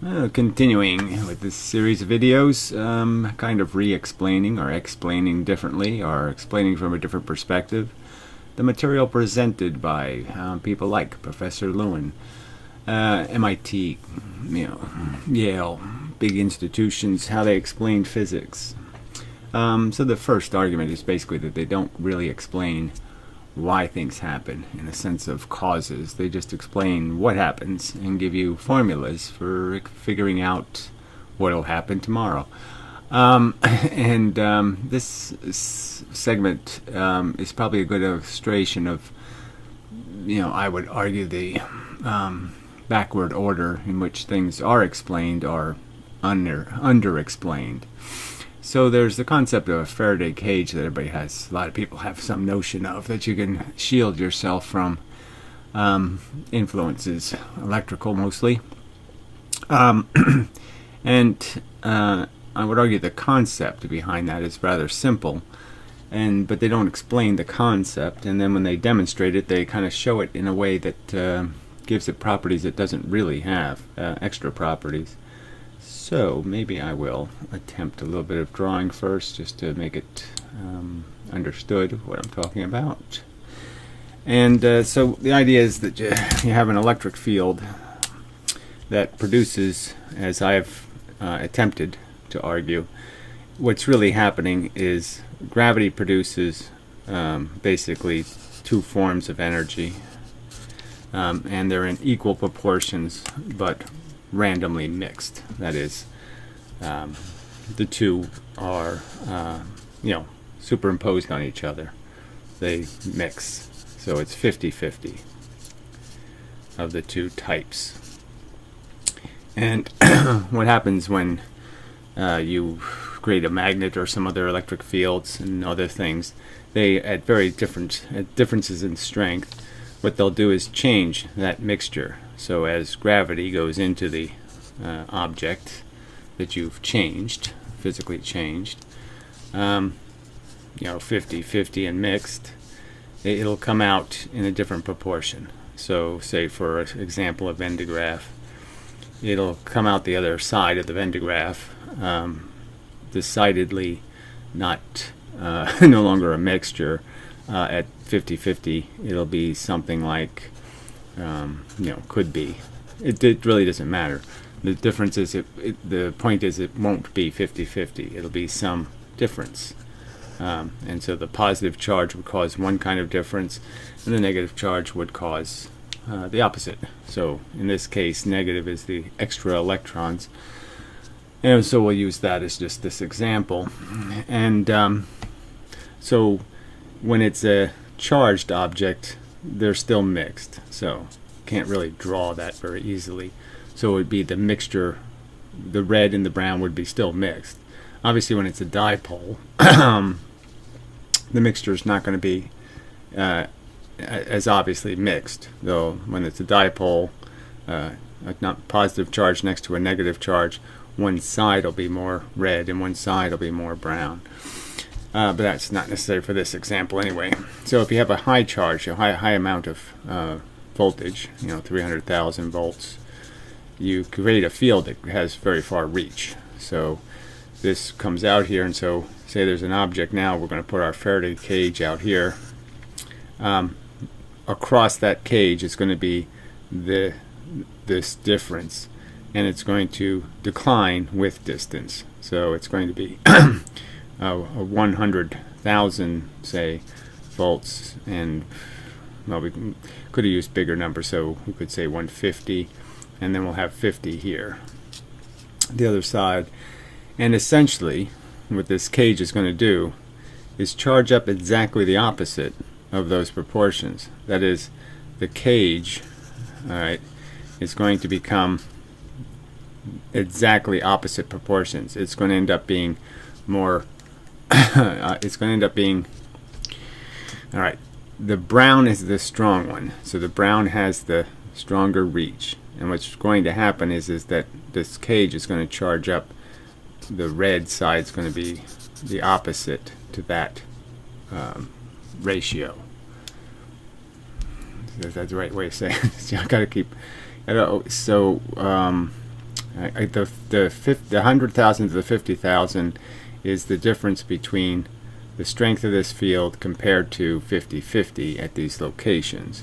Continuing with this series of videos, kind of re-explaining or explaining differently or explaining from a different perspective the material presented by people like Professor Lewin, MIT, Yale, big institutions, how they explain physics. So the first argument is basically that they don't really explain why things happen in a sense of causes. They just explain what happens and give you formulas for figuring out what will happen tomorrow. This segment is probably a good illustration of, I would argue the backward order in which things are explained or under-explained. So there's the concept of a Faraday cage that everybody has. A lot of people have some notion of, that you can shield yourself from influences, electrical mostly. I would argue the concept behind that is rather simple, but they don't explain the concept. And then when they demonstrate it, they kind of show it in a way that gives it properties it doesn't really have, extra properties. So maybe I will attempt a little bit of drawing first, just to make it understood what I'm talking about. And so the idea is that you have an electric field that produces, as I've attempted to argue, what's really happening is gravity produces basically two forms of energy, and they're in equal proportions, but randomly mixed. That is, the two are superimposed on each other. They mix, so it's 50-50 of the two types. And what happens when you create a magnet or some other electric fields and other things, they at differences in strength, what they'll do is change that mixture. So as gravity goes into the object that you've changed, physically changed, 50-50 and mixed, it'll come out in a different proportion. So say, for example, a Venn diagraph, it'll come out the other side of the Venn diagraph decidedly not no longer a mixture. At 50-50, it'll be something like, could be. It really doesn't matter. The difference is, the point is, it won't be 50-50. It'll be some difference. And so the positive charge would cause one kind of difference, and the negative charge would cause the opposite. So in this case, negative is the extra electrons. And so we'll use that as just this example. And so when it's a charged object, they're still mixed. So can't really draw that very easily. So it would be the mixture, the red and the brown would be still mixed. Obviously when it's a dipole, the mixture is not going to be as obviously mixed, though when it's a dipole, a not positive charge next to a negative charge, one side will be more red and one side will be more brown. But that's not necessary for this example anyway. So if you have a high charge, a high amount of voltage, 300,000 volts, you create a field that has very far reach. So this comes out here, and so say there's an object now, we're going to put our Faraday cage out here. Across that cage is going to be this difference, and it's going to decline with distance. So it's going to be a 100,000, say, volts, and well, we could have used bigger numbers, so we could say 150, and then we'll have 50 here, the other side. And essentially what this cage is going to do is charge up exactly the opposite of those proportions. That is, the cage, is going to become exactly opposite proportions. It's going to end up being more it's going to end up being, the brown is the strong one, so the brown has the stronger reach, and what's going to happen is that this cage is going to charge up. The red side is going to be the opposite to that ratio. Is that the right way of saying it? I gotta keep. So The 100,000 to the 50,000 is the difference between the strength of this field compared to 50-50 at these locations.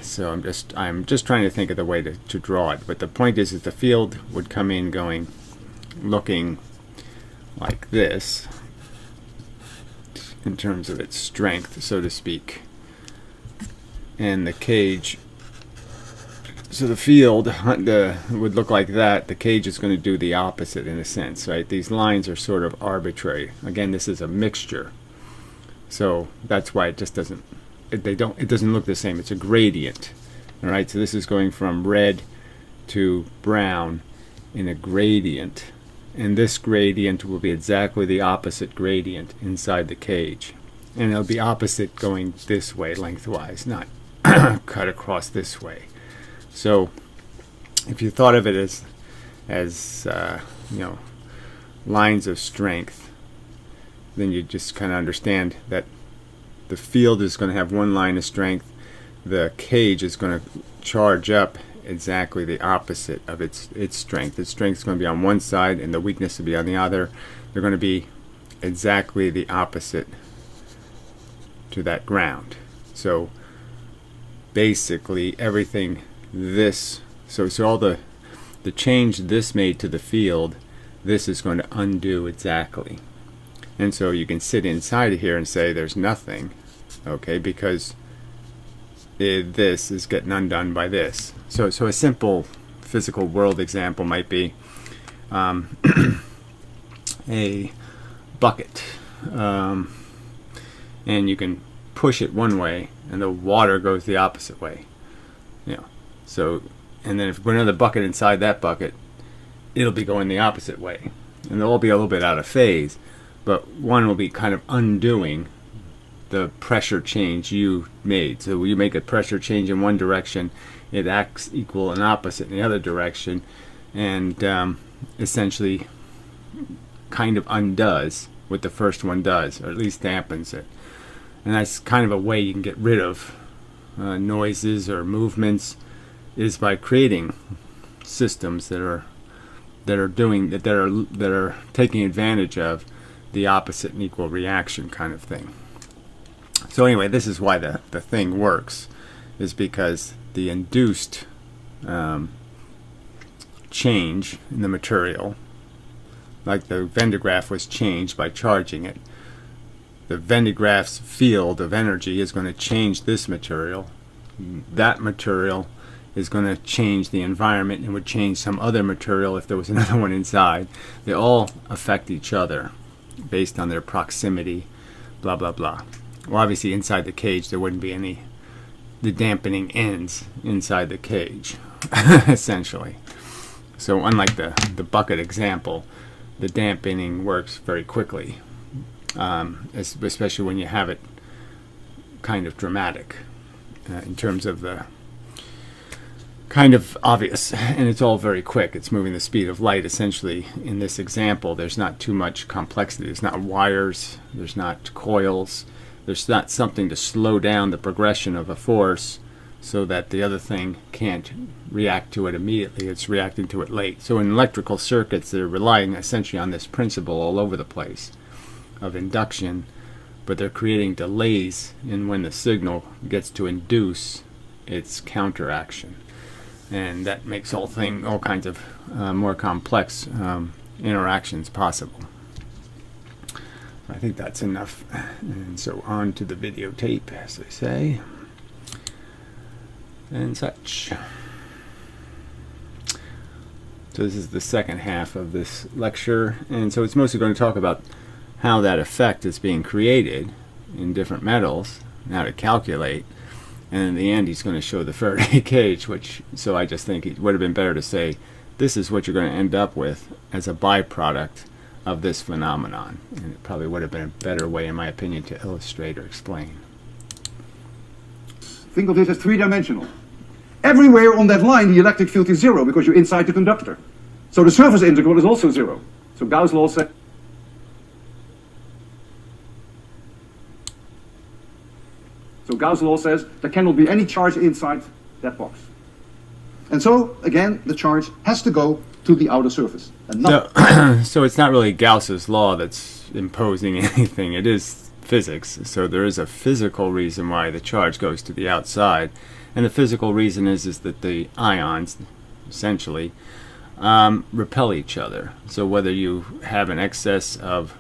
So I'm just trying to think of the way to draw it. But the point is that the field would come in looking like this in terms of its strength, so to speak. And the cage, so the field would look like that. The cage is going to do the opposite in a sense, right? These lines are sort of arbitrary. Again, this is a mixture. So that's why it just doesn't look the same. It's a gradient. All right, so this is going from red to brown in a gradient. And this gradient will be exactly the opposite gradient inside the cage. And it'll be opposite going this way lengthwise, not cut across this way. So if you thought of it as lines of strength, then you just kind of understand that the field is going to have one line of strength. The cage is going to charge up exactly the opposite of its strength. Its strength is going to be on one side and the weakness will be on the other. They're going to be exactly the opposite to that ground. So basically everything so all the change this made to the field, this is going to undo exactly. And so you can sit inside of here and say there's nothing, okay, because this is getting undone by this. So a simple physical world example might be a bucket, and you can push it one way and the water goes the opposite way. So, and then if you put another bucket inside that bucket, it'll be going the opposite way, and they'll all be a little bit out of phase, but one will be kind of undoing the pressure change you made. So you make a pressure change in one direction, it acts equal and opposite in the other direction, and essentially kind of undoes what the first one does, or at least dampens it. And that's kind of a way you can get rid of noises or movements, is by creating systems that are taking advantage of the opposite and equal reaction kind of thing. So anyway, this is why the thing works, is because the induced change in the material, like the Venn diagram was changed by charging it. The Venn diagram's field of energy is going to change this material. That material is going to change the environment and would change some other material if there was another one inside. They all affect each other based on their proximity, blah, blah, blah. Well, obviously inside the cage there wouldn't be the dampening ends inside the cage, essentially. So unlike the bucket example, the dampening works very quickly, especially when you have it kind of dramatic in terms of the kind of obvious, and it's all very quick. It's moving the speed of light. Essentially, in this example, there's not too much complexity. There's not wires, there's not coils, there's not something to slow down the progression of a force so that the other thing can't react to it immediately. It's reacting to it late. So in electrical circuits, they're relying essentially on this principle all over the place of induction, but they're creating delays in when the signal gets to induce its counteraction. And that makes all kinds of more complex interactions possible. I think that's enough. And so on to the videotape, as they say, and such. So this is the second half of this lecture, and so it's mostly going to talk about how that effect is being created in different metals, and how to calculate. And in the end, he's going to show the Faraday cage, so I just think it would have been better to say, this is what you're going to end up with as a byproduct of this phenomenon. And it probably would have been a better way, in my opinion, to illustrate or explain. Think of this as three-dimensional. Everywhere on that line, the electric field is zero because you're inside the conductor. So the surface integral is also zero. So Gauss' law says... So Gauss' law says there cannot be any charge inside that box. And so, again, the charge has to go to the outer surface. And not So it's not really Gauss's law that's imposing anything. It is physics. So there is a physical reason why the charge goes to the outside. And the physical reason is that the ions, essentially, repel each other. So whether you have an excess of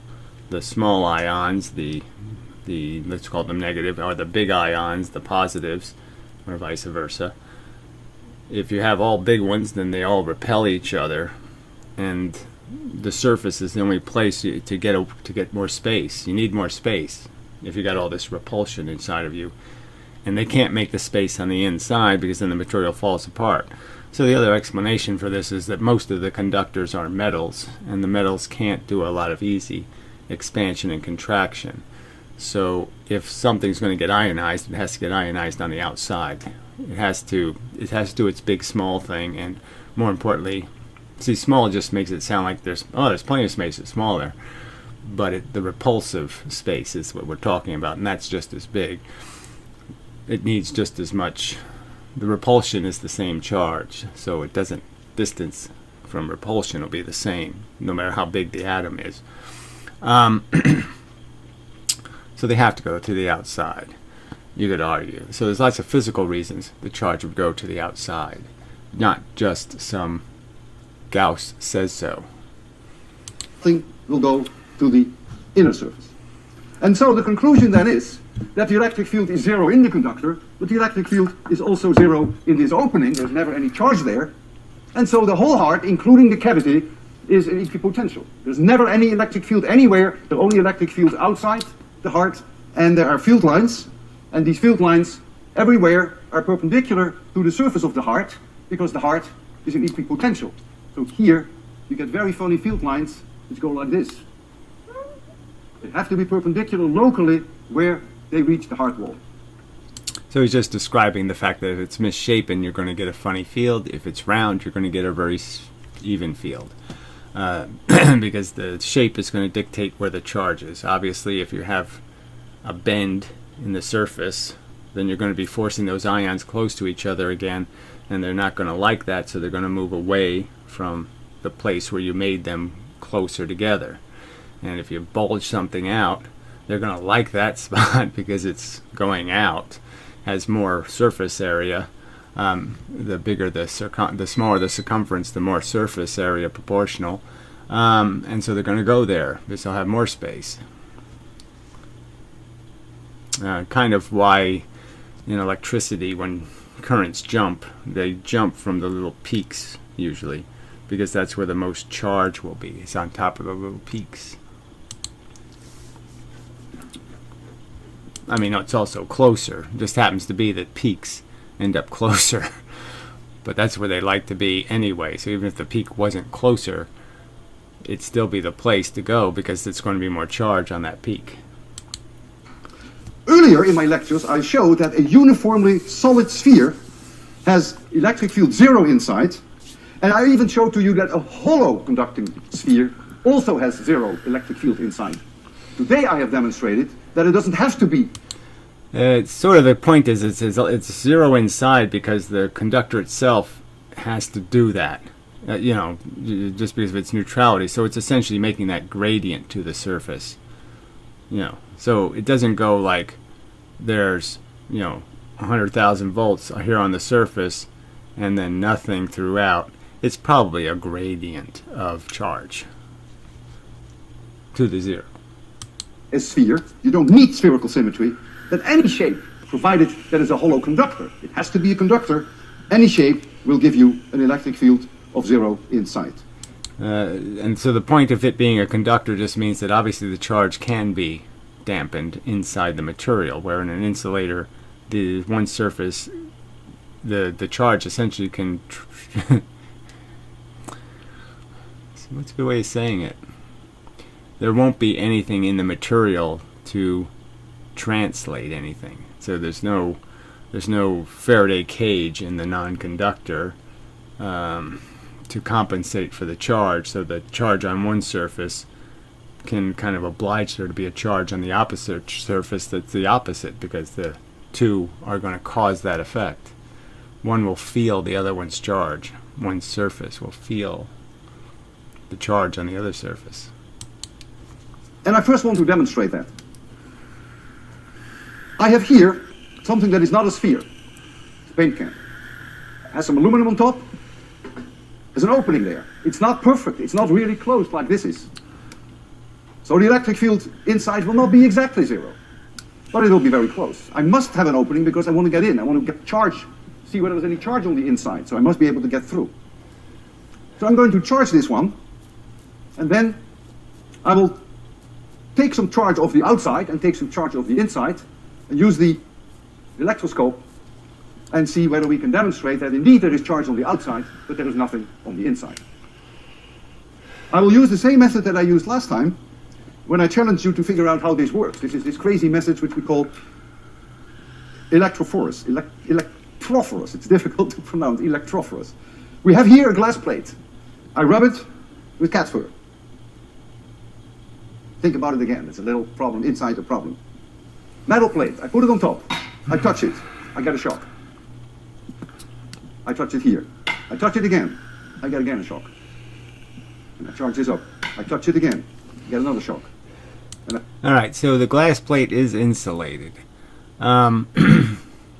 the small ions, the let's call them negative, or the big ions, the positives, or vice versa. If you have all big ones, then they all repel each other, and the surface is the only place to get more space. You need more space if you got all this repulsion inside of you, and they can't make the space on the inside because then the material falls apart. So the other explanation for this is that most of the conductors are metals, and the metals can't do a lot of easy expansion and contraction. So if something's going to get ionized, it has to get ionized on the outside. It has to do its big small thing, and more importantly, see, small just makes it sound like there's plenty of space that's smaller, but the repulsive space is what we're talking about, and that's just as big. It needs just as much. The repulsion is the same charge, so it doesn't, distance from repulsion will be the same no matter how big the atom is. So they have to go to the outside, you could argue. So there's lots of physical reasons the charge would go to the outside, not just some Gauss says so. thing will go to the inner surface. And so the conclusion then is that the electric field is zero in the conductor, but the electric field is also zero in this opening. There's never any charge there. And so the whole heart, including the cavity, is an equipotential. There's never any electric field anywhere. There are only electric fields outside the heart, and there are field lines. And these field lines everywhere are perpendicular to the surface of the heart, because the heart is an equipotential. So here you get very funny field lines which go like this. They have to be perpendicular locally where they reach the heart wall. So he's just describing the fact that if it's misshapen, you're going to get a funny field. If it's round, you're going to get a very even field. Because the shape is going to dictate where the charge is. Obviously, if you have a bend in the surface, then you're going to be forcing those ions close to each other again, and they're not going to like that, so they're going to move away from the place where you made them closer together. And if you bulge something out, they're going to like that spot because it's going out, has more surface area. The bigger the smaller the circumference, the more surface area proportional. And so they're going to go there because they'll have more space. Kind of why in electricity, when currents jump, they jump from the little peaks usually, because that's where the most charge will be. It's on top of the little peaks. I mean, it's also closer. It just happens to be that peaks end up closer. But that's where they like to be anyway. So even if the peak wasn't closer, it'd still be the place to go because it's going to be more charge on that peak. Earlier in my lectures, I showed that a uniformly solid sphere has electric field zero inside. And I even showed to you that a hollow conducting sphere also has zero electric field inside. Today I have demonstrated that it doesn't have to be. It's sort of the point is it's zero inside because the conductor itself has to do that, just because of its neutrality. So it's essentially making that gradient to the surface. So it doesn't go like there's 100,000 volts here on the surface and then nothing throughout. It's probably a gradient of charge to the zero. A sphere, you don't need spherical symmetry, that any shape, provided that it's a hollow conductor, it has to be a conductor, any shape will give you an electric field of zero inside. And so the point of it being a conductor just means that obviously the charge can be dampened inside the material, where in an insulator, the one surface, the charge essentially can... What's a good way of saying it? There won't be anything in the material to translate anything. So there's no Faraday cage in the non-conductor to compensate for the charge. So the charge on one surface can kind of oblige there to be a charge on the opposite surface that's the opposite, because the two are going to cause that effect. one will feel the other one's charge. One surface will feel the charge on the other surface. And I first want to demonstrate that. I have here something that is not a sphere. It's a paint can. It has some aluminum on top. There's an opening there. It's not perfect. It's not really closed like this is. So the electric field inside will not be exactly zero, but it will be very close. I must have an opening because I want to get in. I want to get charge, see whether there's any charge on the inside. So I must be able to get through. So I'm going to charge this one, and then I will take some charge off the outside and take some charge off the inside, and use the electroscope and see whether we can demonstrate that indeed there is charge on the outside, but there is nothing on the inside. I will use the same method that I used last time when I challenged you to figure out how this works. This is this crazy method which we call electrophorus. Electrophorus. It's difficult to pronounce. Electrophorus. We have here a glass plate. I rub it with cat fur. Think about it again. It's a little problem inside the problem. Metal plate. I put it on top. I touch it. I get a shock. I touch it here. I touch it again. I get again a shock. And I charge this up. I touch it again. I get another shock. Alright, so the glass plate is insulated.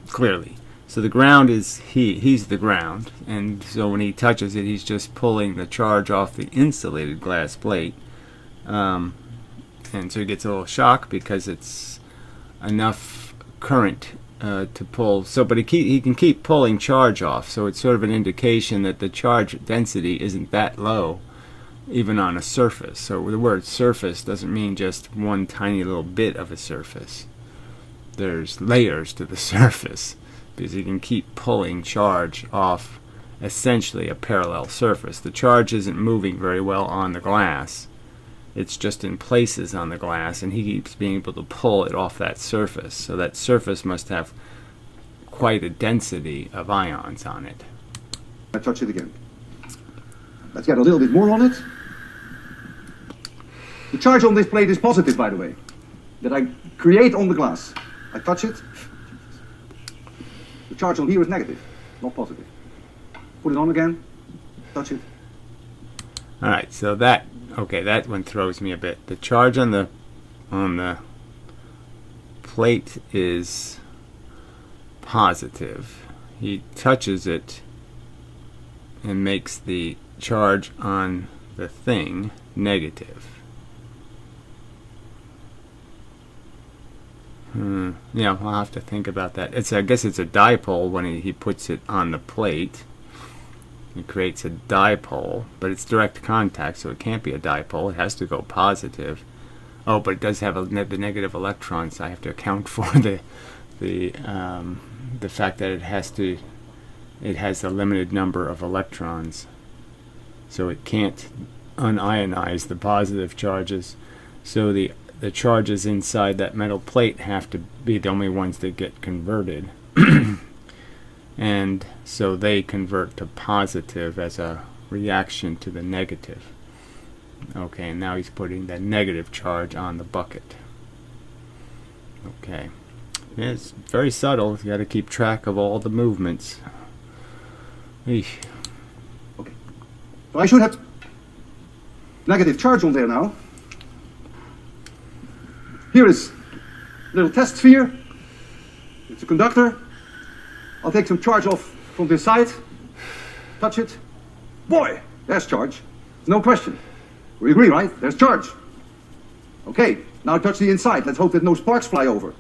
Clearly. So the ground is, he's the ground. And so when he touches it, he's just pulling the charge off the insulated glass plate. And so he gets a little shock because it's enough current to pull. So, but he can keep pulling charge off. So it's sort of an indication that the charge density isn't that low, even on a surface. So the word surface doesn't mean just one tiny little bit of a surface. There's layers to the surface because you can keep pulling charge off essentially a parallel surface. The charge isn't moving very well on the glass. It's just in places on the glass, and he keeps being able to pull it off that surface. So that surface must have quite a density of ions on it. I touch it again. Let's get a little bit more on it. The charge on this plate is positive, by the way, that I create on the glass. I touch it. The charge on here is negative, not positive. Put it on again. Touch it. Alright, so that one throws me a bit. The charge on the plate is positive. He touches it and makes the charge on the thing negative. Yeah, I'll have to think about that. I guess it's a dipole when he puts it on the plate. It creates a dipole, but it's direct contact, so it can't be a dipole. It has to go positive. Oh, but it does have the negative electrons. I have to account for the fact that it has a limited number of electrons, so it can't unionize the positive charges. So the charges inside that metal plate have to be the only ones that get converted. And so they convert to positive as a reaction to the negative. Okay, and now he's putting the negative charge on the bucket. Okay. Yeah, it's very subtle. You got to keep track of all the movements. Eesh. Okay. So I should have negative charge on there now. Here is a little test sphere. It's a conductor. I'll take some charge off from this side. Touch it. Boy, there's charge. No question. We agree, right? There's charge. Okay, now touch the inside. Let's hope that no sparks fly over.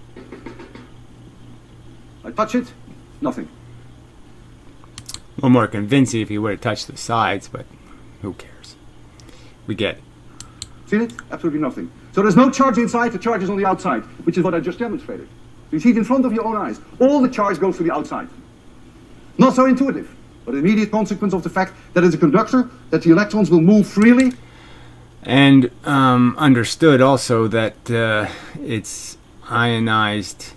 I touch it. Nothing. A little more convincing if he would have touched the sides, but who cares? We get it. See it? Absolutely nothing. So there's no charge inside, the charge is on the outside, which is what I just demonstrated. You see it in front of your own eyes. All the charge goes to the outside. Not so intuitive, but an immediate consequence of the fact that it's a conductor, that the electrons will move freely. And understood also that it's ionized.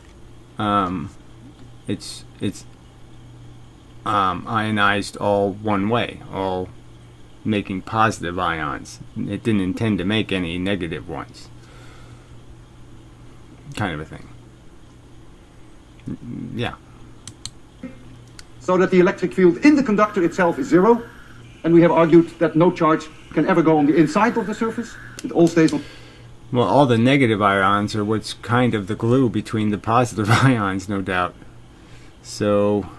It's ionized all one way, all making positive ions. It didn't intend to make any negative ones. Kind of a thing. Yeah. so that the electric field in the conductor itself is zero. And we have argued that no charge can ever go on the inside of the surface. It all stays on. Well, all the negative ions are what's kind of the glue between the positive ions, no doubt. So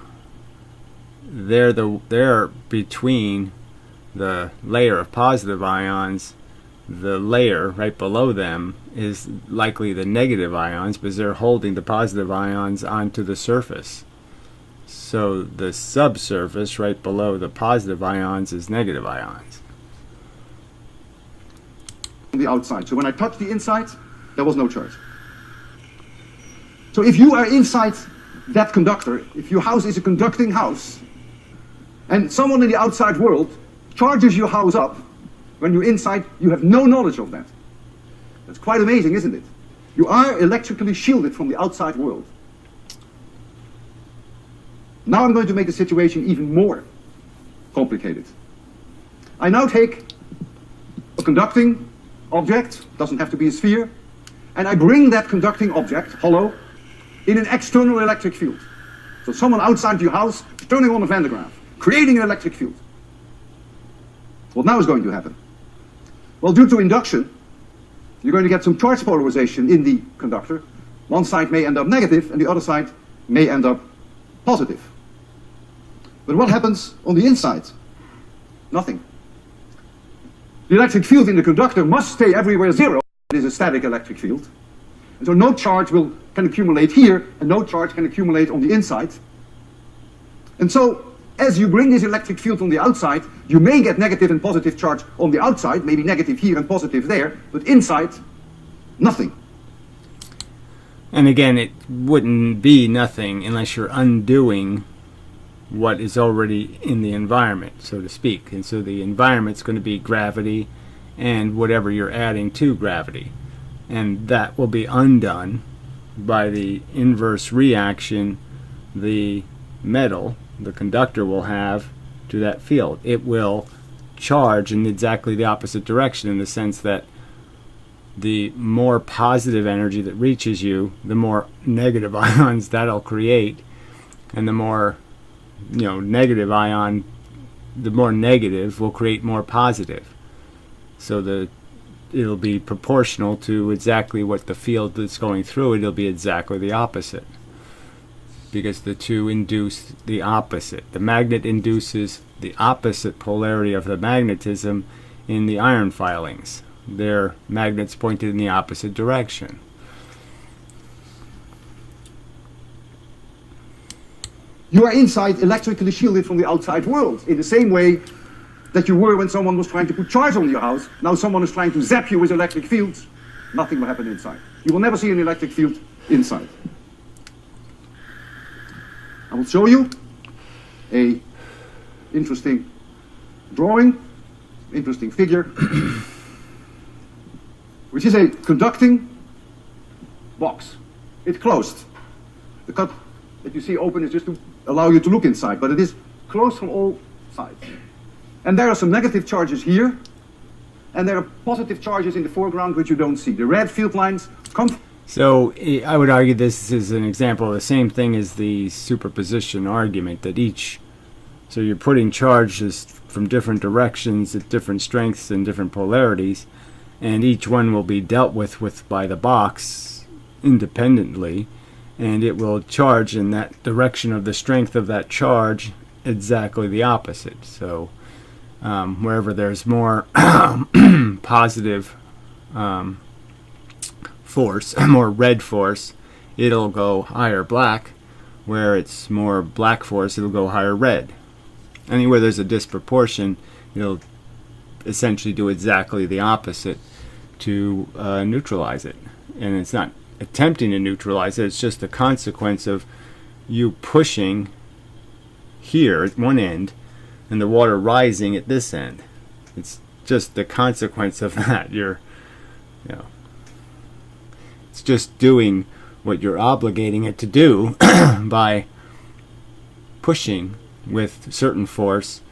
they're between the layer of positive ions. The layer right below them is likely the negative ions because they're holding the positive ions onto the surface. So the subsurface right below the positive ions is negative ions. On the outside. So when I touched the inside, there was no charge. So if you are inside that conductor, if your house is a conducting house, and someone in the outside world charges your house up, when you're inside, you have no knowledge of that. That's quite amazing, isn't it? You are electrically shielded from the outside world. Now I'm going to make the situation even more complicated. I now take a conducting object, doesn't have to be a sphere, and I bring that conducting object, hollow, in an external electric field. So someone outside your house is turning on a Van de Graaff, creating an electric field. What now is going to happen? Well, due to induction, you're going to get some charge polarization in the conductor. One side may end up negative, and the other side may end up positive. But what happens on the inside? Nothing. The electric field in the conductor must stay everywhere zero. It is a static electric field. And so no charge can accumulate here, and no charge can accumulate on the inside. And so, as you bring this electric field on the outside, you may get negative and positive charge on the outside, maybe negative here and positive there, but inside, nothing. And again, it wouldn't be nothing unless you're undoing what is already in the environment, so to speak. And so the environment's going to be gravity and whatever you're adding to gravity. And that will be undone by the inverse reaction the metal, the conductor, will have to that field. It will charge in exactly the opposite direction, in the sense that the more positive energy that reaches you, the more negative ions that'll create, and the more negative ion, the more negative will create more positive. So it'll be proportional to exactly what the field that's going through it. It'll be exactly the opposite, because the two induce the opposite. The magnet induces the opposite polarity of the magnetism in the iron filings. Their magnets pointed in the opposite direction. You are inside electrically shielded from the outside world, in the same way that you were when someone was trying to put charge on your house. Now someone is trying to zap you with electric fields. Nothing will happen inside. You will never see an electric field inside. I will show you a interesting drawing, interesting figure, which is a conducting box. It's closed. The cut that you see open is just to allow you to look inside, but it is closed from all sides. And there are some negative charges here, and there are positive charges in the foreground which you don't see. The red field lines come. So I would argue this is an example of the same thing as the superposition argument, that so you're putting charges from different directions at different strengths and different polarities, and each one will be dealt with by the box independently, and it will charge in that direction of the strength of that charge exactly the opposite. So wherever there's more positive force, more red force, it'll go higher black. Where it's more black force, it'll go higher red. Anywhere there's a disproportion, it'll essentially do exactly the opposite to neutralize it. And it's not attempting to neutralize it, it's just a consequence of you pushing here at one end and the water rising at this end. It's just the consequence of that. It's just doing what you're obligating it to do by pushing with certain force,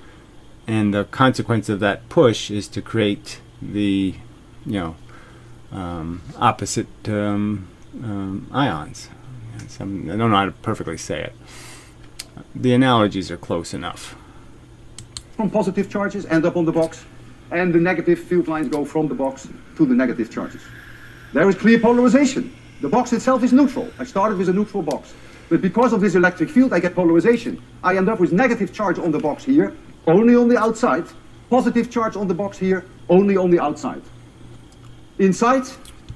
and the consequence of that push is to create the opposite ions. I don't know how to perfectly say it. The analogies are close enough. From positive charges end up on the box, and the negative field lines go from the box to the negative charges. There is clear polarization. The box itself is neutral. I started with a neutral box. But because of this electric field, I get polarization. I end up with negative charge on the box here, only on the outside. Positive charge on the box here, only on the outside. Inside,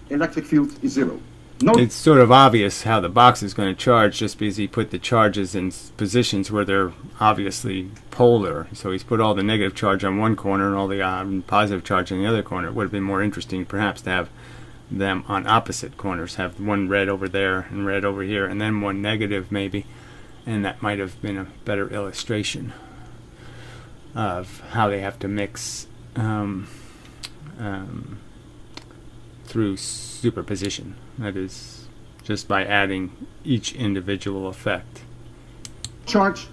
electric field is zero. No. It's sort of obvious how the box is going to charge just because he put the charges in positions where they're obviously polar. So he's put all the negative charge on one corner and all the positive charge on the other corner. It would have been more interesting perhaps to have them on opposite corners, have one red over there and red over here, and then one negative maybe, and that might have been a better illustration of how they have to mix through superposition. That is, just by adding each individual effect. Charge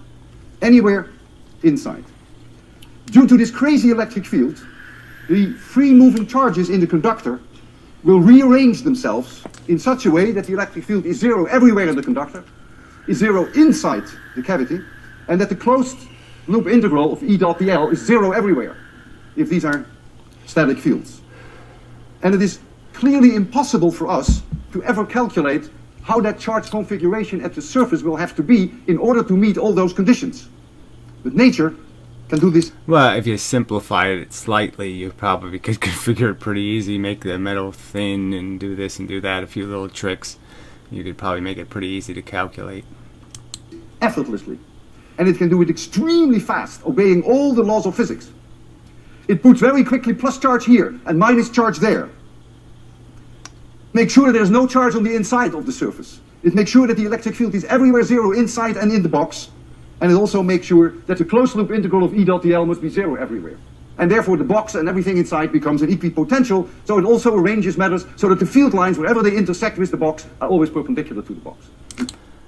anywhere inside. Due to this crazy electric field, the free moving charges in the conductor will rearrange themselves in such a way that the electric field is zero everywhere in the conductor, is zero inside the cavity, and that the closed loop integral of E dot dl is zero everywhere, if these are static fields. And it is clearly impossible for us to ever calculate how that charge configuration at the surface will have to be in order to meet all those conditions. But nature can do this. Well, if you simplify it slightly, you probably could configure it pretty easy, make the metal thin and do this and do that, a few little tricks. You could probably make it pretty easy to calculate. Effortlessly. And it can do it extremely fast, obeying all the laws of physics. It puts very quickly plus charge here and minus charge there. Make sure that there's no charge on the inside of the surface. It makes sure that the electric field is everywhere zero inside and in the box. And it also makes sure that the closed loop integral of E dot dl must be zero everywhere. And therefore the box and everything inside becomes an equipotential, so it also arranges matters so that the field lines, wherever they intersect with the box, are always perpendicular to the box.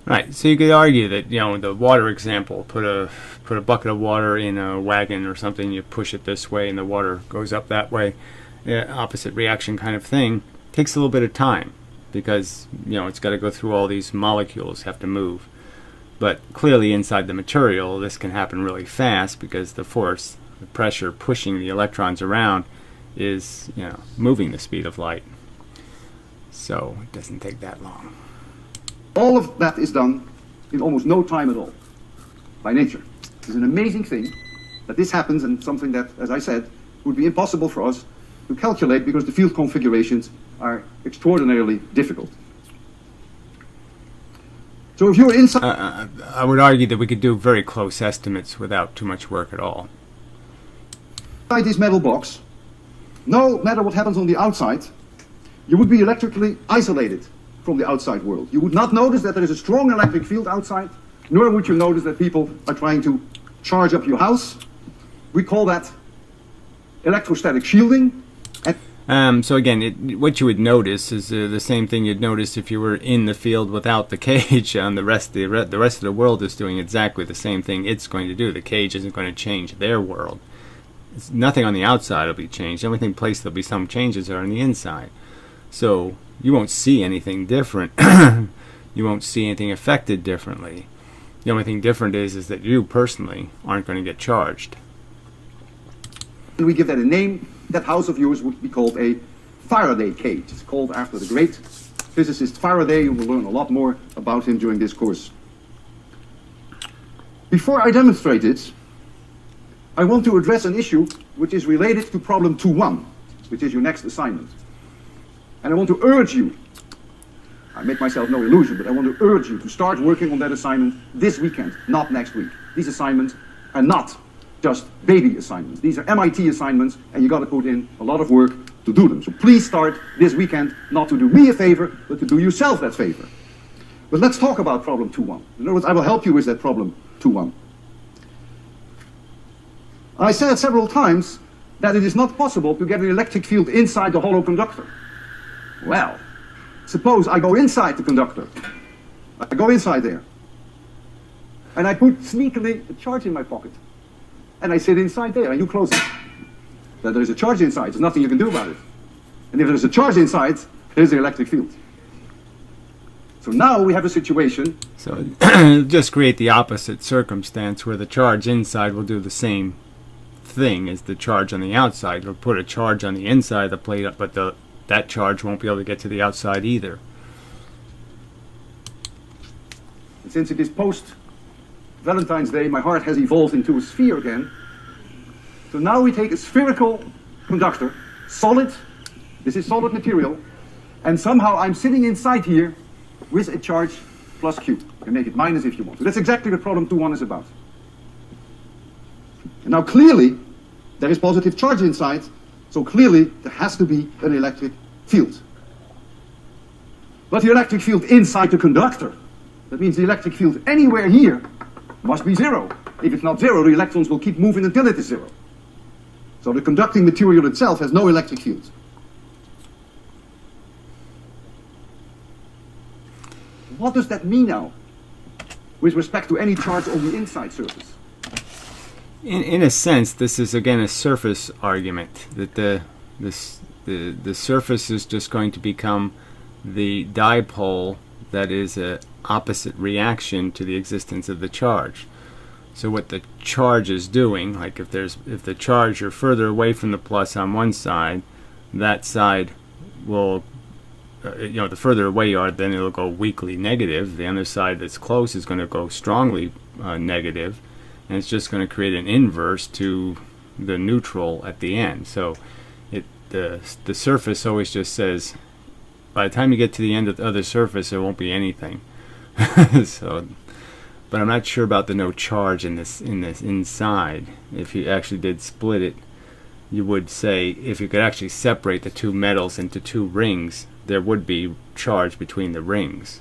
Right, so you could argue that, the water example, put a bucket of water in a wagon or something, you push it this way and the water goes up that way, opposite reaction kind of thing, takes a little bit of time because, it's got to go through all these molecules, have to move. But clearly inside the material, this can happen really fast because the force, the pressure pushing the electrons around is, moving the speed of light. So it doesn't take that long. All of that is done in almost no time at all, by nature. It's an amazing thing that this happens, and something that, as I said, would be impossible for us to calculate because the field configurations are extraordinarily difficult. So if you're inside... I would argue that we could do very close estimates without too much work at all. Inside this metal box, no matter what happens on the outside, you would be electrically isolated from the outside world. You would not notice that there is a strong electric field outside, nor would you notice that people are trying to charge up your house. We call that electrostatic shielding. So again, what you would notice is the same thing you'd notice if you were in the field without the cage. And the rest of the world is doing exactly the same thing it's going to do. The cage isn't going to change their world. Nothing on the outside will be changed. The only place there'll be some changes are on the inside. So you won't see anything different. You won't see anything affected differently. The only thing different is that you personally aren't going to get charged. And we give that a name. That house of yours would be called a Faraday cage. It's called after the great physicist Faraday. You will learn a lot more about him during this course. Before I demonstrate it, I want to address an issue which is related to problem 2.1, which is your next assignment. And I want to urge you, I make myself no illusion, but I want to urge you to start working on that assignment this weekend, not next week. These assignments are not just baby assignments. These are MIT assignments, and you got to put in a lot of work to do them. So please start this weekend, not to do me a favor, but to do yourself that favor. But let's talk about problem 2.1. In other words, I will help you with that problem 2.1. I said several times that it is not possible to get an electric field inside the hollow conductor. Well, suppose I go inside the conductor. I go inside there. And I put sneakily a charge in my pocket. And I sit inside there, and you close it. That there's a charge inside, there's nothing you can do about it. And if there's a charge inside, there's the electric field. So now we have a situation. So just create the opposite circumstance where the charge inside will do the same thing as the charge on the outside. It'll put a charge on the inside of the plate, but that charge won't be able to get to the outside either. And since it is post-Valentine's Day, my heart has evolved into a sphere again. So now we take a spherical conductor, solid, this is solid material, and somehow I'm sitting inside here with a charge plus Q. You can make it minus if you want. So that's exactly what problem 2.1 is about. And now clearly, there is positive charge inside, so clearly there has to be an electric field. But the electric field inside the conductor, that means the electric field anywhere here, must be zero. If it's not zero, the electrons will keep moving until it is zero. So the conducting material itself has no electric field. What does that mean now with respect to any charge on the inside surface? In a sense, this is again a surface argument, that the surface is just going to become the dipole that is an opposite reaction to the existence of the charge. So what the charge is doing, like if the charge are further away from the plus on one side, that side will, the further away you are, then it'll go weakly negative. The other side that's close is going to go strongly negative, and it's just going to create an inverse to the neutral at the end. So the surface always just says, by the time you get to the end of the other surface, there won't be anything. So, but I'm not sure about the no charge in this inside. If you actually did split it, you would say if you could actually separate the two metals into two rings, there would be charge between the rings.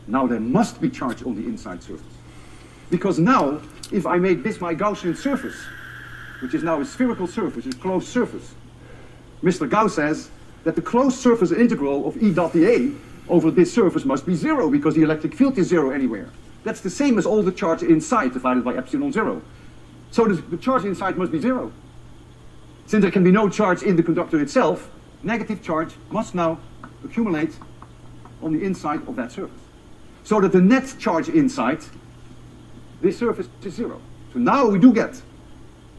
Now there must be charge on the inside surface. Because now, if I make this my Gaussian surface, which is now a spherical surface, a closed surface, Mr. Gauss says that the closed surface integral of E dot dA over this surface must be zero, because the electric field is zero anywhere. That's the same as all the charge inside divided by epsilon zero. So the charge inside must be zero. Since there can be no charge in the conductor itself, negative charge must now accumulate on the inside of that surface. So that the net charge inside this surface is zero. So now we do get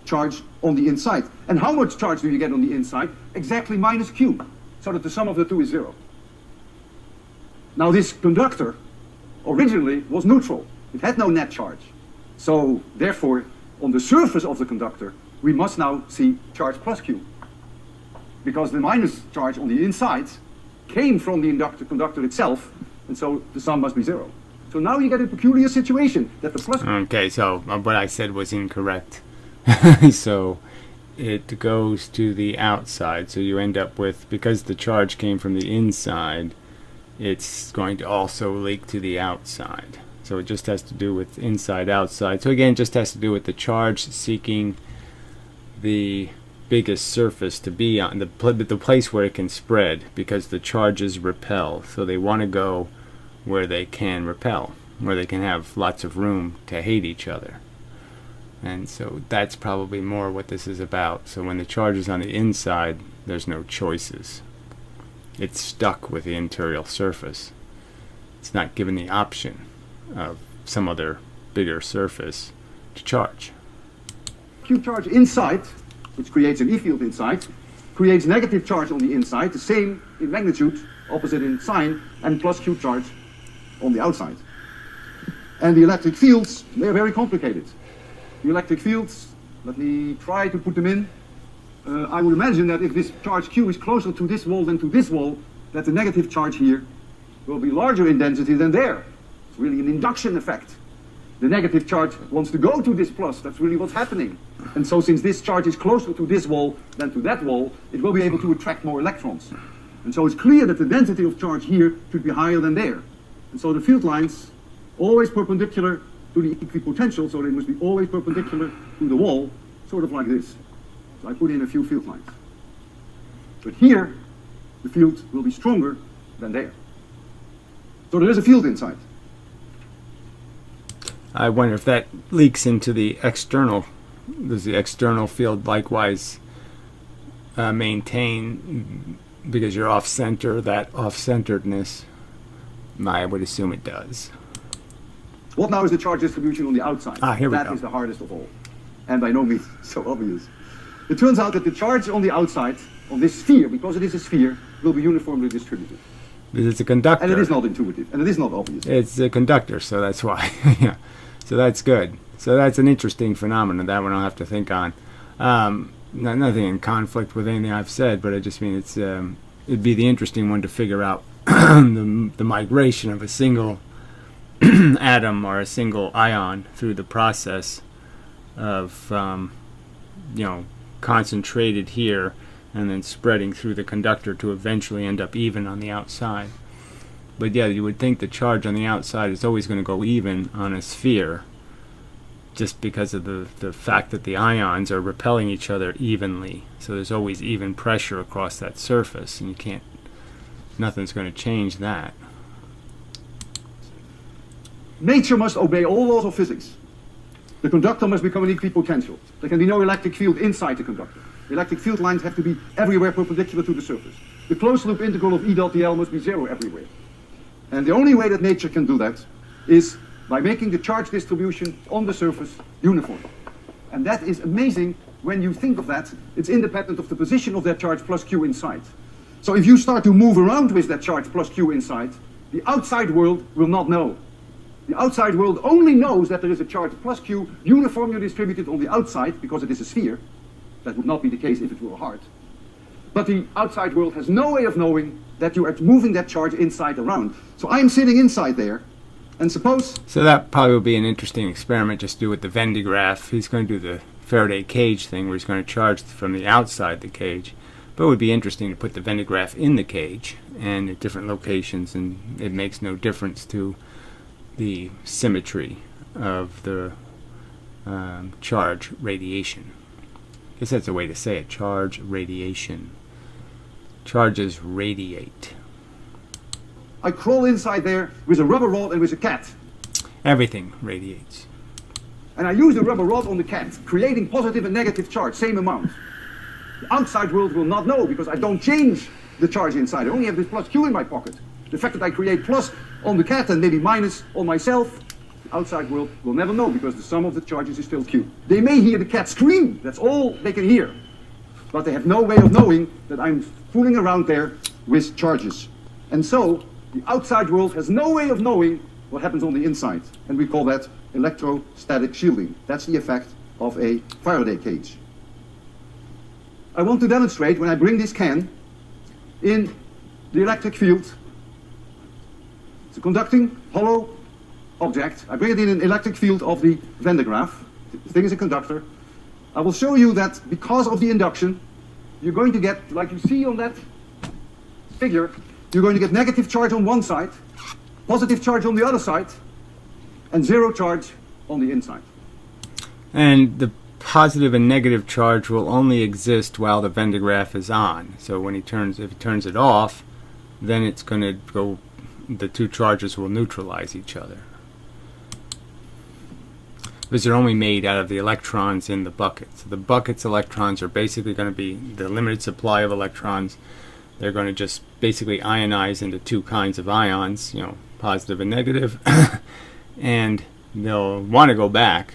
charge on the inside. And how much charge do you get on the inside? Exactly minus Q, so that the sum of the two is zero. Now this conductor originally was neutral. It had no net charge. So therefore, on the surface of the conductor, we must now see charge plus Q. Because the minus charge on the inside came from the conductor itself, and so the sum must be zero. So now you get a peculiar situation that the plus... Okay, so what I said was incorrect. So it goes to the outside, so you end up with, because the charge came from the inside, it's going to also leak to the outside. So it just has to do with inside, outside. So again, it just has to do with the charge seeking the biggest surface to be on, the place where it can spread, because the charges repel. So they want to go where they can repel, where they can have lots of room to hate each other. And so that's probably more what this is about. So when the charge is on the inside, there's no choices. It's stuck with the interior surface. It's not given the option of some other bigger surface to charge. Q charge inside, which creates an E field inside, creates negative charge on the inside, the same in magnitude, opposite in sign, and plus Q charge on the outside. And the electric fields, they're very complicated. The electric fields, let me try to put them in. I would imagine that if this charge Q is closer to this wall than to this wall, that the negative charge here will be larger in density than there. It's really an induction effect. The negative charge wants to go to this plus. That's really what's happening. And so since this charge is closer to this wall than to that wall, it will be able to attract more electrons. And so it's clear that the density of charge here should be higher than there. And so the field lines, always perpendicular to the equipotential, so they must be always perpendicular to the wall, sort of like this. So I put in a few field lines. But here, the field will be stronger than there. So there is a field inside. I wonder if that leaks into the external. Does the external field likewise maintain because you're off center, that off centeredness, I would assume it does. What now is the charge distribution on the outside? Here we go. That is the hardest of all. And by no means so obvious. It turns out that the charge on the outside, on this sphere, because it is a sphere, will be uniformly distributed. Because it's a conductor. And it is not intuitive, and it is not obvious. It's a conductor, so that's why. Yeah. So that's good. So that's an interesting phenomenon. That one I'll have to think on. Nothing in conflict with anything I've said, but I just mean it'd be the interesting one to figure out the migration of a single atom or a single ion through the process of concentrated here and then spreading through the conductor to eventually end up even on the outside. But yeah, you would think the charge on the outside is always going to go even on a sphere, just because of the fact that the ions are repelling each other evenly. So there's always even pressure across that surface, and nothing's going to change that. Nature must obey all laws of physics. The conductor must become an equipotential. There can be no electric field inside the conductor. The electric field lines have to be everywhere perpendicular to the surface. The closed loop integral of E dot dl must be zero everywhere. And the only way that nature can do that is by making the charge distribution on the surface uniform. And that is amazing when you think of that. It's independent of the position of that charge plus Q inside. So if you start to move around with that charge plus Q inside, the outside world will not know. The outside world only knows that there is a charge plus Q uniformly distributed on the outside because it is a sphere. That would not be the case if it were a heart. But the outside world has no way of knowing that you are moving that charge inside around. So I am sitting inside there, and suppose... So that probably would be an interesting experiment just to do with the Venn digraph. He's going to do the Faraday cage thing where he's going to charge from the outside the cage. But it would be interesting to put the Venn digraph in the cage and at different locations, and it makes no difference to the symmetry of the charge radiation. I guess that's a way to say it. Charge radiation. Charges radiate. I crawl inside there with a rubber rod and with a cat. Everything radiates. And I use the rubber rod on the cat, creating positive and negative charge, same amount. The outside world will not know because I don't change the charge inside. I only have this plus Q in my pocket. The fact that I create plus on the cat and maybe minus on myself, the outside world will never know because the sum of the charges is still Q. They may hear the cat scream. That's all they can hear. But they have no way of knowing that I'm fooling around there with charges. And so the outside world has no way of knowing what happens on the inside. And we call that electrostatic shielding. That's the effect of a Faraday cage. I want to demonstrate when I bring this can in the electric field. It's a conducting, hollow object. I bring it in an electric field of the Venn digraph. The thing is a conductor. I will show you that because of the induction, you're going to get, like you see on that figure, you're going to get negative charge on one side, positive charge on the other side, and zero charge on the inside. And the positive and negative charge will only exist while the Venn digraph is on. So when if he turns it off, then it's going to go, the two charges will neutralize each other. Because they're only made out of the electrons in the bucket. So the bucket's electrons are basically going to be the limited supply of electrons. They're going to just basically ionize into two kinds of ions, positive and negative. And they'll want to go back,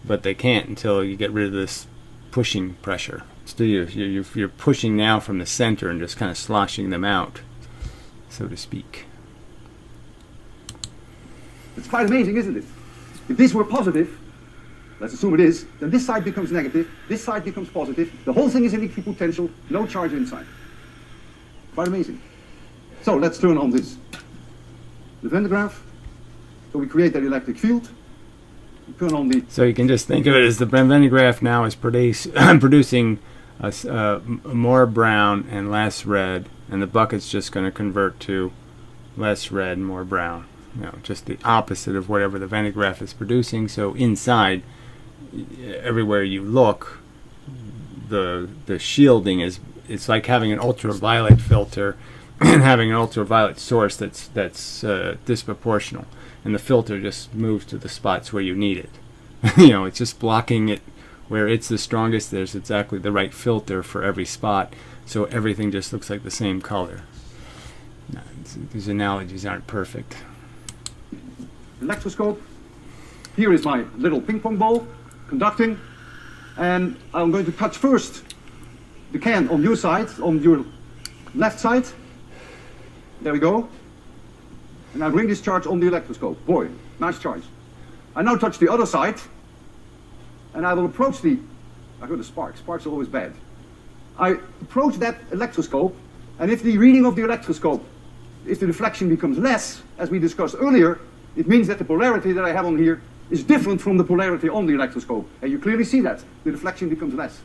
but they can't until you get rid of this pushing pressure. So you're pushing now from the center and just kind of sloshing them out, so to speak. It's quite amazing, isn't it? If this were positive, let's assume it is, then this side becomes negative, this side becomes positive, the whole thing is in equipotential, no charge inside. Quite amazing. So let's turn on this. The Venn digraph. So we create that electric field. We turn on the... So you can just think of it as the Venn digraph now is producing more brown and less red, and the bucket's just going to convert to less red and more brown. Just the opposite of whatever the Venn digraph is producing. So inside, everywhere you look, the shielding is, it's like having an ultraviolet filter and having an ultraviolet source that's disproportional, and the filter just moves to the spots where you need it. It's just blocking it where it's the strongest, there's exactly the right filter for every spot, so everything just looks like the same color. Now, these analogies aren't perfect. Electroscope. Here is my little ping pong ball conducting, and I'm going to touch first the can on your side, on your left side. There we go. And I bring this charge on the electroscope. Boy, nice charge. I now touch the other side, and I will approach the, I heard a spark. Sparks are always bad. I approach that electroscope, and if the reading of the electroscope, if the reflection becomes less, as we discussed earlier, it means that the polarity that I have on here is different from the polarity on the electroscope. And you clearly see that. The reflection becomes less.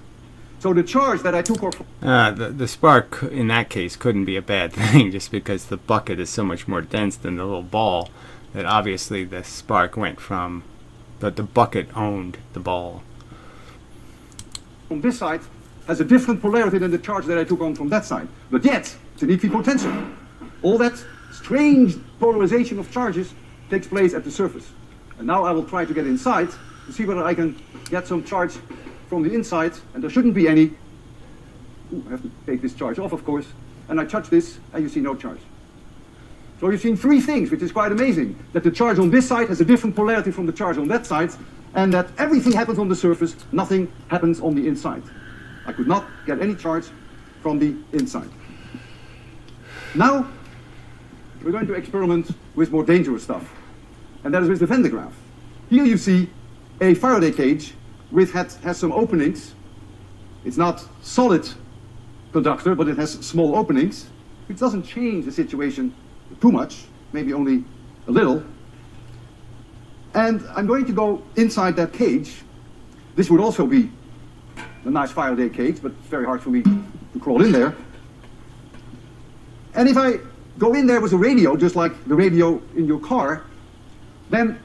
So the charge that I took off... The spark, in that case, couldn't be a bad thing, just because the bucket is so much more dense than the little ball, that obviously the spark went from... But the bucket owned the ball. On this side has a different polarity than the charge that I took on from that side. But yet, it's an equipotential. All that strange polarization of charges takes place at the surface. And now I will try to get inside to see whether I can get some charge from the inside, and there shouldn't be any. Ooh, I have to take this charge off, of course. And I touch this, and you see no charge. So you've seen three things, which is quite amazing. That the charge on this side has a different polarity from the charge on that side, and that everything happens on the surface, nothing happens on the inside. I could not get any charge from the inside. Now, we're going to experiment with more dangerous stuff, and that is with the Venn diagram. Here you see a Faraday cage which has some openings. It's not solid conductor, but it has small openings, which doesn't change the situation too much, maybe only a little. And I'm going to go inside that cage. This would also be a nice Faraday cage, but it's very hard for me to crawl in there. And if I go in there with a radio, just like the radio in your car, then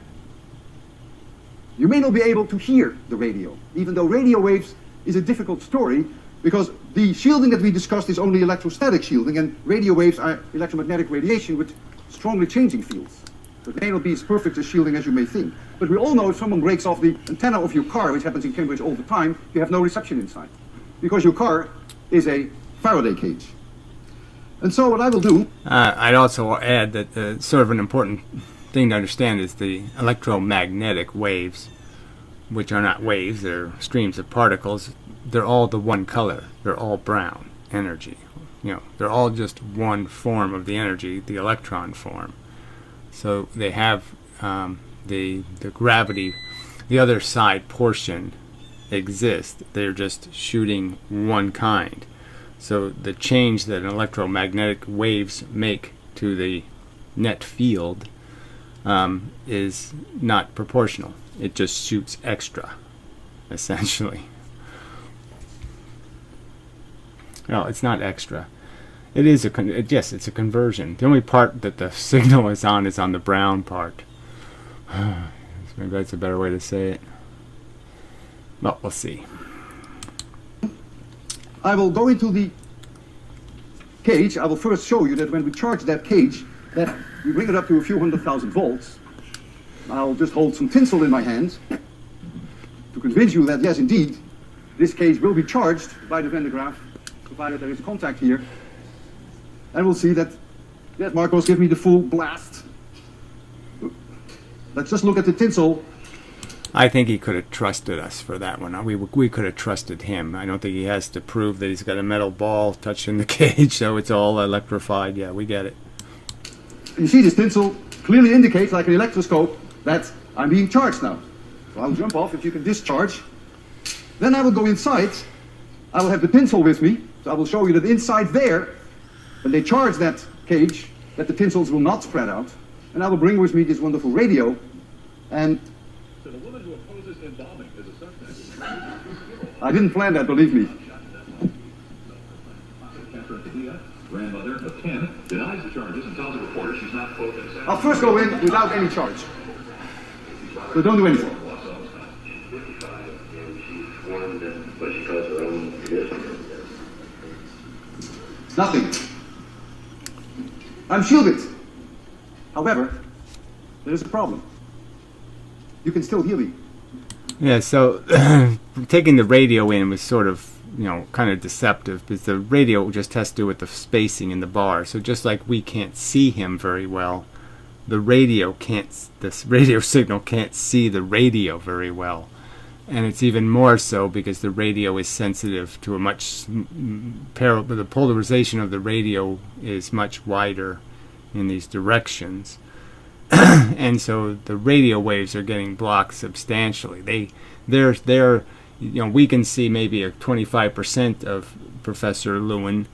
you may not be able to hear the radio, even though radio waves is a difficult story, because the shielding that we discussed is only electrostatic shielding, and radio waves are electromagnetic radiation with strongly changing fields. So it may not be as perfect a shielding as you may think. But we all know if someone breaks off the antenna of your car, which happens in Cambridge all the time, you have no reception inside, because your car is a Faraday cage. And so what I will do... I'd also add that sort of an important thing to understand is the electromagnetic waves, which are not waves, they're streams of particles. They're all the one color. They're all brown energy. You know, they're all just one form of the energy, the electron form. So they have the gravity, the other side portion exists. They're just shooting one kind. So the change that electromagnetic waves make to the net field is not proportional. It just shoots extra, essentially. No, it's not extra. It is yes, it's a conversion. The only part that the signal is on the brown part. Maybe that's a better way to say it. Well, we'll see. I will go into the cage. I will first show you that when we charge that cage, that we bring it up to a few 100,000 volts. I'll just hold some tinsel in my hand to convince you that, yes, indeed, this cage will be charged by the Venn diagram, provided there is contact here. And we'll see that, yes, Marcos, give me the full blast. Let's just look at the tinsel. I think he could have trusted us for that one. We could have trusted him. I don't think he has to prove that he's got a metal ball touching the cage, so it's all electrified. Yeah, we get it. You see this tinsel clearly indicates, like an electroscope, that I'm being charged now. So I'll jump off if you can discharge. Then I will go inside. I will have the tinsel with me. So I will show you that inside there, when they charge that cage, that the tinsels will not spread out. And I will bring with me this wonderful radio. And So the woman who opposes embalming is a suspect. I didn't plan that, believe me. Grandmother of 10 denies the charges and tells a reporter she's not quote innocent. I'll first go in without any charge. So don't do anything. Nothing. I'm shielded. However, there is a problem. You can still hear me. Yeah, so taking the radio in was sort of, kind of deceptive, because the radio just has to do with the spacing in the bar. So just like we can't see him very well, the radio signal can't see the radio very well. And it's even more so because the radio is sensitive to the polarization of the radio is much wider in these directions. And so the radio waves are getting blocked substantially. They're we can see maybe a 25% of Professor Lewin.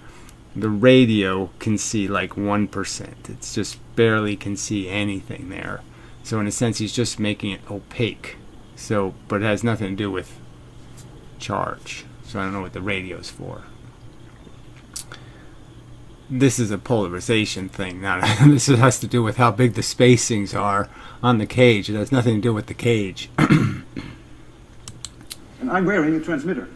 The radio can see like 1%. It's just barely can see anything there. So in a sense, he's just making it opaque. So, but it has nothing to do with charge. So I don't know what the radio's for. This is a polarization thing. This has to do with how big the spacings are on the cage. It has nothing to do with the cage. And I'm wearing a transmitter.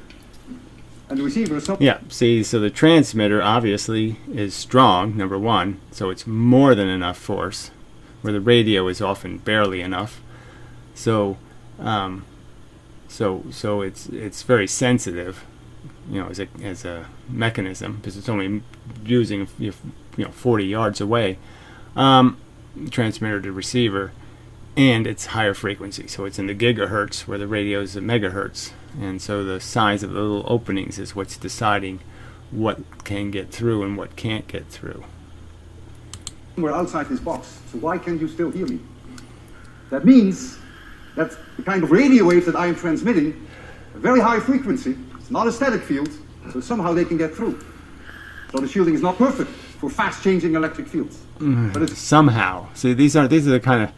And the receiver is Yeah, see, so the transmitter obviously is strong, number one, so it's more than enough force, where the radio is often barely enough. So it's very sensitive, as a mechanism, because it's only using 40 yards away, transmitter to receiver, and it's higher frequency, so it's in the gigahertz where the radio is a megahertz, and so the size of the little openings is what's deciding what can get through and what can't get through. We're outside this box, so why can't you still hear me? That means that the kind of radio waves that I am transmitting, a very high frequency, it's not a static field, so somehow they can get through. So the shielding is not perfect for fast changing electric fields. But it's Somehow. See, these are the kind of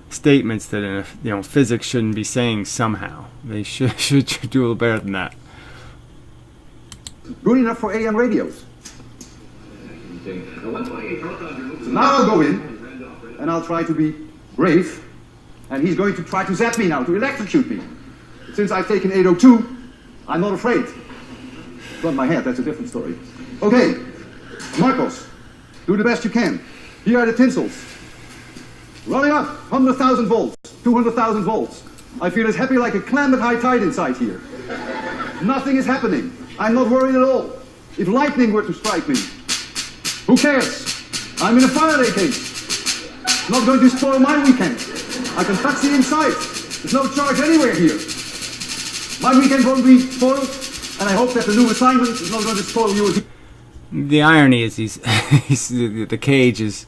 statements that in physics shouldn't be saying somehow. They should do a little better than that. good enough for AM radios. So now I'll go in, and I'll try to be brave, and he's going to try to zap me now, to electrocute me. Since I've taken 802, I'm not afraid. It's on my head, that's a different story. Okay, Marcos, do the best you can. Here are the tinsels. Running up, 100,000 volts, 200,000 volts. I feel as happy like a clam at high tide inside here. Nothing is happening. I'm not worried at all. If lightning were to strike me, who cares? I'm in a Faraday cage. Not going to spoil my weekend. I can touch the inside. There's no charge anywhere here. My weekend won't be spoiled, and I hope that the new assignment is not going to spoil yours. The irony is the cage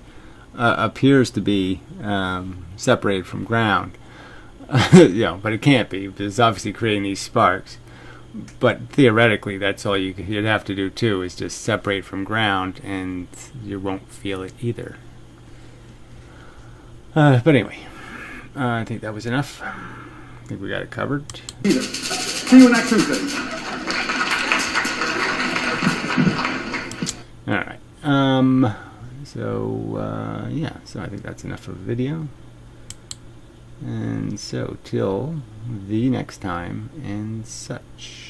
appears to be separated from ground. But it can't be, because it's obviously creating these sparks. But theoretically, that's all you'd have to do too, is just separate from ground, and you won't feel it either. But anyway, I think that was enough. I think we got it covered. See you next Tuesday. All right. So I think that's enough of a video. And so till the next time and such.